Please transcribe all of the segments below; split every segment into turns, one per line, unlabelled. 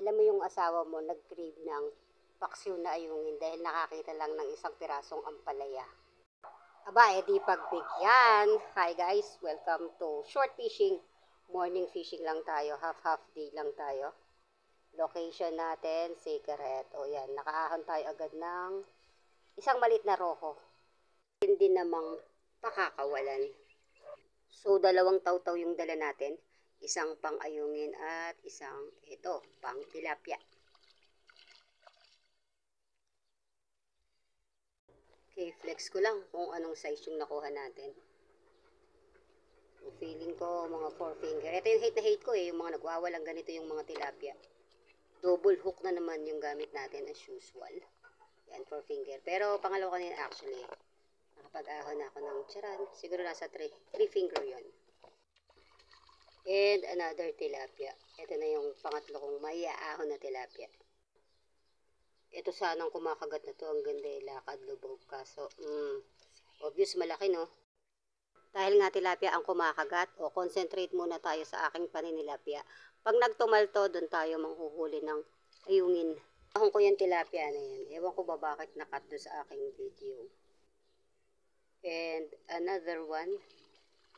Alam mo yung asawa mo nag-crave ng paksiw na ayungin dahil nakakita lang ng isang pirasong ampalaya. Aba, edi pagbigyan. Hi guys, welcome to short fishing. Morning fishing lang tayo, half day lang tayo. Location natin, Sacred. O yan, nakaahon tayo agad ng isang malit na roho. Hindi namang pakakawalan. So, dalawang tawtaw yung dala natin. Isang pang ayungin at isang, ito, pang tilapia. Okay, flex ko lang kung anong size yung nakuha natin. So, feeling ko mga 4 finger. Ito yung hate na hate ko yung mga nagwawalang ganito yung mga tilapia. Double hook na naman yung gamit natin as usual. Yan, 4 finger. Pero pangalawa ko na actually. Nakapag-ahon na ako ng tiyaran. Siguro nasa 3 finger yon. And another tilapia. Ito na yung pangatlo kong may aahon na tilapia. Ito sanang kumakagat na to. Ang ganda lakad lubog. Kaso, obvious malaki no. Dahil nga tilapia ang kumakagat, o concentrate muna tayo sa aking paninilapia. Pag nagtumalto, doon tayo manghuhuli ng ayungin. Ahon ko yung tilapia na yan. Ewan ko ba bakit nakat doon sa aking video. And another one,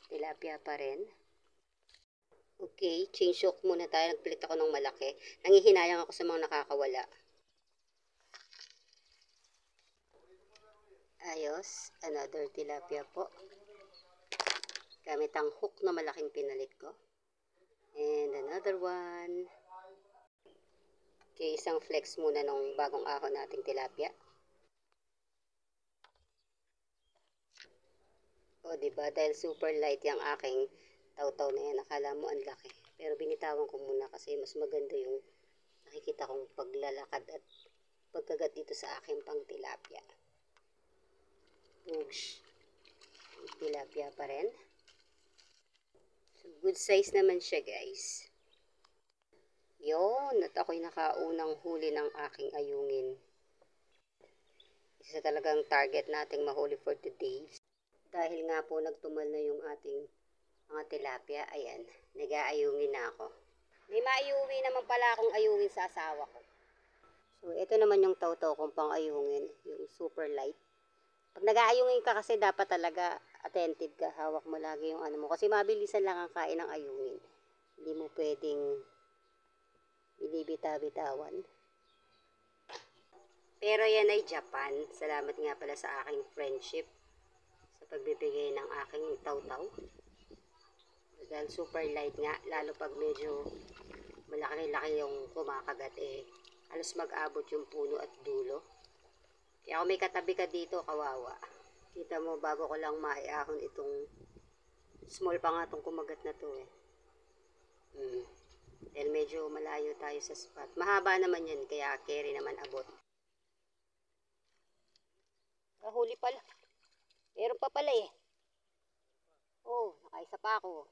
tilapia pa rin. Okay, change hook muna tayo. Nagpalit ako ng malaki. Nangihinayang ako sa mga nakakawala. Ayos, another tilapia po. Gamit ang hook na malaking pinalit ko. And another one. Okay, isang flex muna nung bagong ahon nating tilapia. O, diba? Dahil super light yung aking tawtaw na yan. Akala mo ang laki. Pero binitawan ko muna kasi mas maganda yung nakikita kong paglalakad at pagkagat dito sa aking pang tilapia. Oosh. Tilapia pa rin. So, good size naman siya guys. Yon, at ako'y nakaunang huli ng aking ayungin. Isa talagang target nating mahuli for today. Dahil nga po nagtumal na yung ating mga tilapia, ayan, nag-aayungin na ako. May maiuwi naman pala akong ayungin sa asawa ko. So, ito naman yung tawtaw kong pang ayungin, yung super light. Pag nag-aayungin ka kasi dapat talaga attentive ka, hawak mo lagi yung ano mo. Kasi mabilisan lang ang kain ng ayungin. Hindi mo pwedeng binibita-bitawan. Pero yan ay Japan. Salamat nga pala sa aking friendship sa pagbibigay ng aking tawtaw. Dahil super light nga, lalo pag medyo malaki-laki yung kumakagat halos mag-abot yung puno at dulo. Kaya kung may katabi ka dito, kawawa. Kita mo, bago ko lang maiahon itong small pa nga itong kumagat na to Dahil medyo malayo tayo sa spot. Mahaba naman yan, kaya carry naman abot. Huli pala. Meron pa pala Oh, nakaisa pa ako.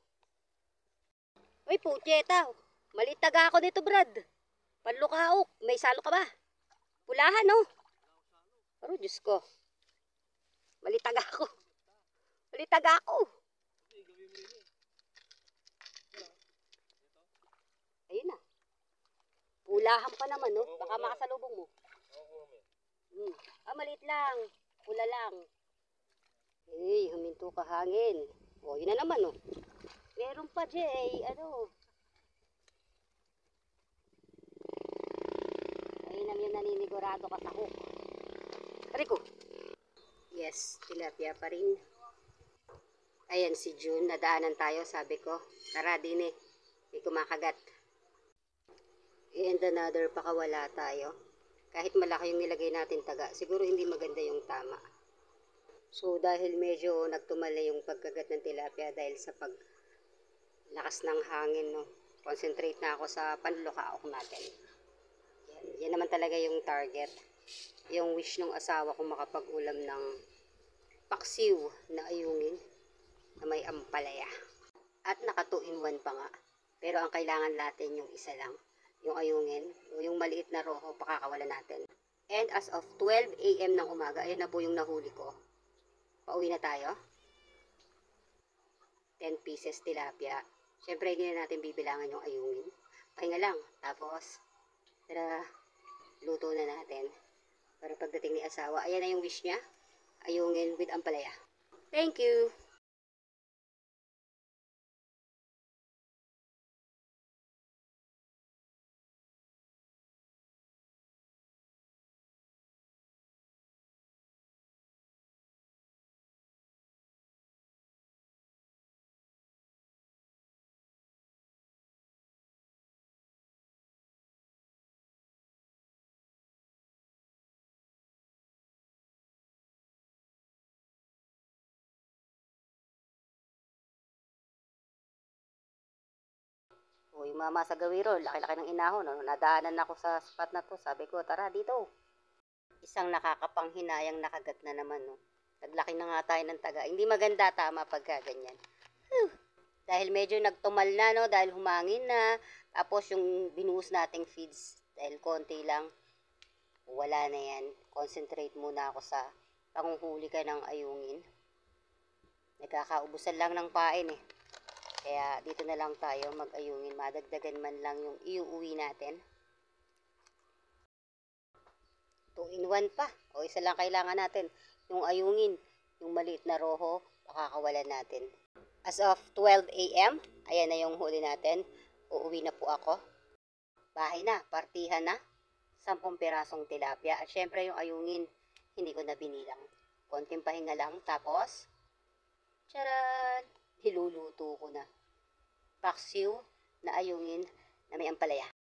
Uy, putyeta. Malitaga ako nito, Brad. Panlukaok. May salo ka ba? Pulahan, no? Pero, Diyos ko. Malitaga ako. Malitaga ako. Ayun na. Pulahan pa naman, no? Baka makasalubong mo. Maliit lang. Pula lang. Huminto ka hangin. O, yun na naman, no? Meron pa, Jay. Ano? Ayun naman yung naninigurado ka sa hook. Rico. Yes, tilapia pa rin. Ayan si June, nadaanan tayo, sabi ko. Tara din may kumakagat. And another, pakawala tayo. Kahit malaki yung nilagay natin taga, siguro hindi maganda yung tama. So dahil medyo nagtumal na yung pagkagat ng tilapia dahil sa paglakas ng hangin, no? Concentrate na ako sa panlukaok natin. Yan naman talaga yung target. Yung wish ng asawa kong makapag-ulam ng paksiw na ayungin na may ampalaya. At naka 2-in-1 pa nga. Pero ang kailangan natin yung isa lang. Yung ayungin, o yung maliit na roho, pakakawalan natin. And as of 12 AM ng umaga, ayun na po yung nahuli ko. Pauwi na tayo. 10 pieces tilapia. Siyempre, hindi na natin bibilangan yung ayungin. Pahinga lang. Tapos, Tara, luto na natin. Para pagdating ni asawa, ayan na yung wish niya. Ayungin with ampalaya. Thank you! O, yung mama sa gawiro, laki-laki ng inahon. No? Nadaanan ako sa spot na to. Sabi ko, tara dito. Isang nakakapanghinayang nakagat na naman. No? Naglaki na nga tayo ng taga. Hindi maganda tama pagka ganyan. Dahil medyo nagtumal na, no? Dahil humangin na. Tapos yung binuhos nating feeds, dahil konti lang, wala na yan. Concentrate muna ako sa panguhuli ka ng ayungin. Nagkakaubusan lang ng pain eh. Kaya dito na lang tayo mag-ayungin. Madagdagan man lang yung iuwi natin. 2 in 1 pa. O isa lang kailangan natin. Yung ayungin, yung maliit na roho, pakakawalan natin. As of 12 a.m., ayan na yung huli natin. Uuwi na po ako. Bahay na, partihan na. 10 pirasong tilapia. At syempre yung ayungin, hindi ko na binilang. Konting pahinga lang. Tapos, charan! Hiluluto ko na. Paksiw na ayungin na may ampalaya.